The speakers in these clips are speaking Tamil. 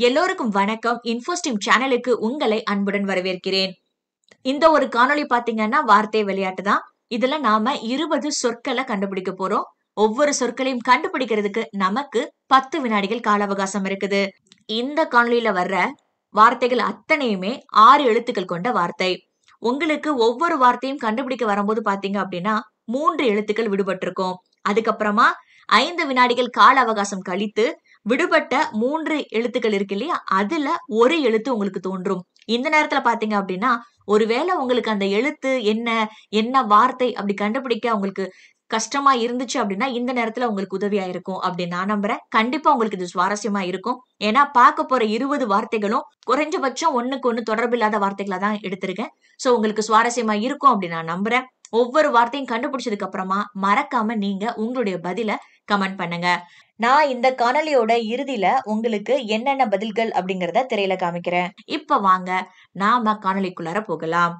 எல்லோருக்கும் வணக்கம். இன்ஃபோஸ்ட்ரீம் சேனலுக்கு உங்களை அன்புடன் வரவேற்கிறேன். இந்த ஒரு காணொளி பாத்தீங்கன்னா வார்த்தை விளையாட்டு தான். இதுல நாம 20 சொற்கள கண்டுபிடிக்க போறோம். ஒவ்வொரு சொற்களையும் கண்டுபிடிக்கிறதுக்கு நமக்கு 10 வினாடிகள் கால அவகாசம் இருக்குது. இந்த காணொளியில வர்ற வார்த்தைகள் அத்தனையுமே 6 எழுத்துக்கள் கொண்ட வார்த்தை. உங்களுக்கு ஒவ்வொரு வார்த்தையும் கண்டுபிடிக்க வரும்போது பாத்தீங்க அப்படின்னா 3 எழுத்துக்கள் விடுபட்டிருக்கும். அதுக்கப்புறமா 5 வினாடிகள் கால அவகாசம் கழித்து விடுபட்ட 3 எழுத்துக்கள் இருக்கு இல்லையா? அதுல ஒரு எழுத்து உங்களுக்கு தோன்றும். இந்த நேரத்துல பாத்தீங்க அப்படின்னா, ஒருவேளை உங்களுக்கு அந்த எழுத்து என்ன, என்ன வார்த்தை அப்படி கண்டுபிடிக்க உங்களுக்கு கஷ்டமா இருந்துச்சு அப்படின்னா, இந்த நேரத்துல உங்களுக்கு உதவியா இருக்கும் அப்படின்னு நான் நம்புறேன். கண்டிப்பா உங்களுக்கு இது சுவாரஸ்யமா இருக்கும். ஏன்னா பார்க்க போற 20 வார்த்தைகளும் குறைஞ்சபட்சம் ஒண்ணுக்கு ஒண்ணு தொடர்பில்லாத வார்த்தைகளா தான் எடுத்திருக்கேன். சோ உங்களுக்கு சுவாரஸ்யமா இருக்கும் அப்படின்னு நான் நம்புறேன். ஒவ்வொரு வார்த்தையும் கண்டுபிடிச்சதுக்கு அப்புறமா மறக்காம நீங்க உங்களுடைய பதில கமெண்ட் பண்ணுங்க. நான் இந்த காணொளியோட இறுதியில உங்களுக்கு என்னென்ன பதில்கள் அப்படிங்கிறத திரையில காமிக்கிறேன். இப்ப வாங்க நாம காணொளிக்குள்ளார போகலாம்.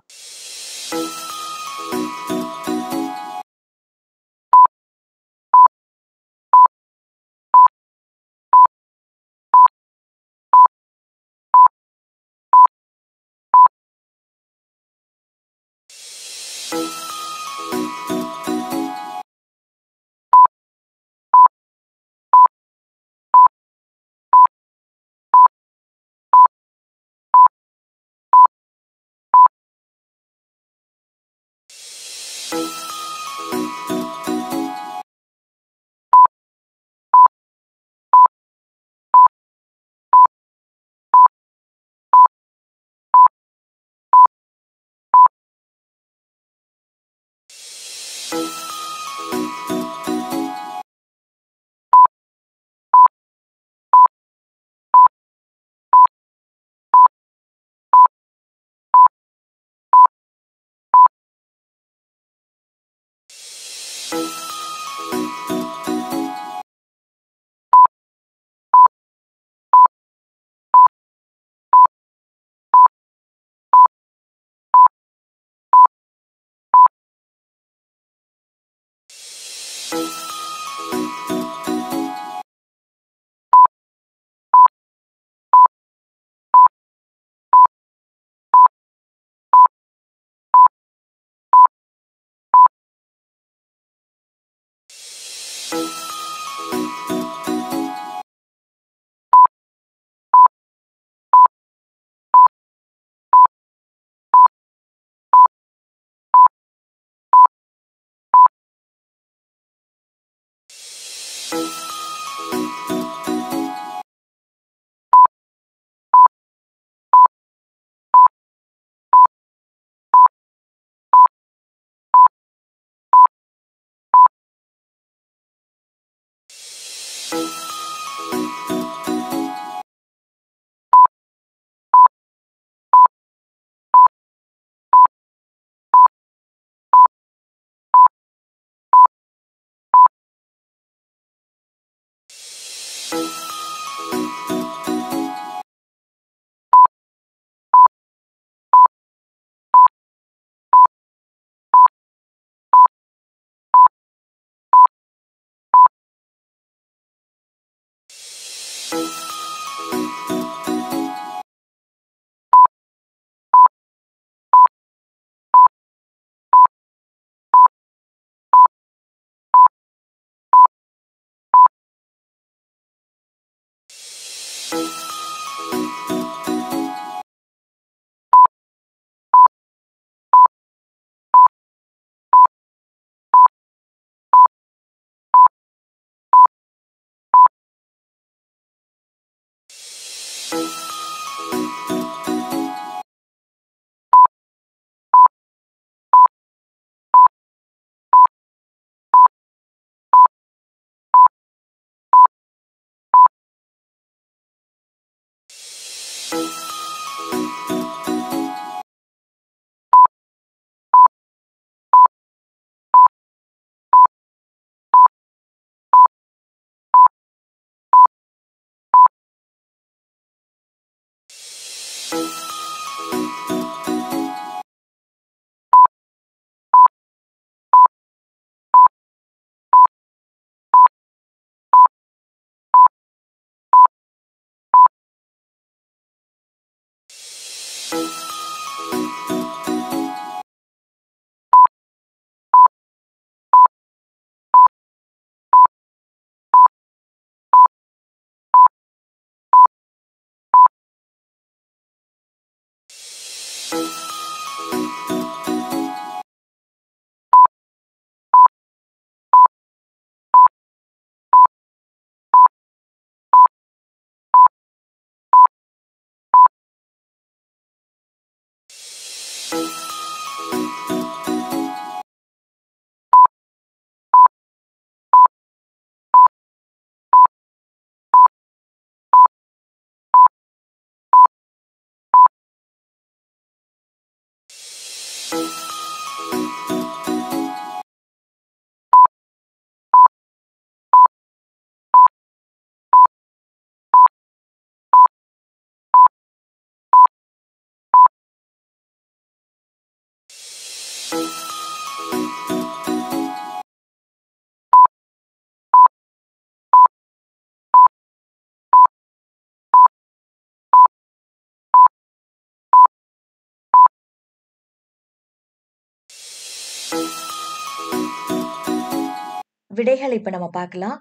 விடைகள் இப்ப நம்ம பார்க்கலாம்.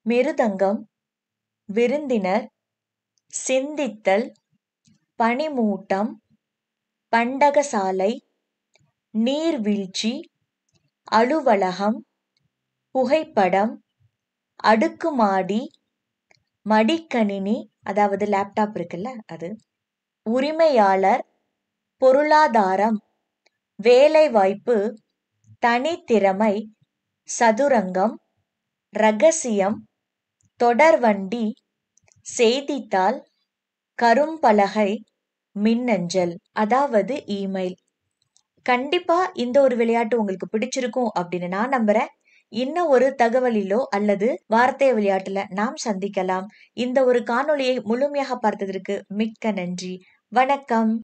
மிருதங்கம், விருந்தினர், சிந்தித்தல், பனிமூட்டம், பண்டகசாலை, நீர்வீழ்ச்சி, அலுவலகம், புகைப்படம், அடுக்குமாடி, மடிக்கணினி அதாவது லேப்டாப் இருக்குல்ல அது, உரிமையாளர், பொருளாதாரம், வேலைவாய்ப்பு, தனித்திறமை, சதுரங்கம், ரகசியம், தொடர்வண்டி, செய்தித்தாள், கரும்பலகை, மின்னஞ்சல் அதாவது இமெயில். கண்டிப்பா இந்த ஒரு விளையாட்டு உங்களுக்கு பிடிச்சிருக்கும் அப்படின்னு நான் நம்புறேன். இன்னும் ஒரு தகவலிலோ அல்லது வார்த்தை விளையாட்டுல நாம் சந்திக்கலாம். இந்த ஒரு காணொளியை முழுமையாக பார்த்ததற்கு மிக்க நன்றி. வணக்கம்.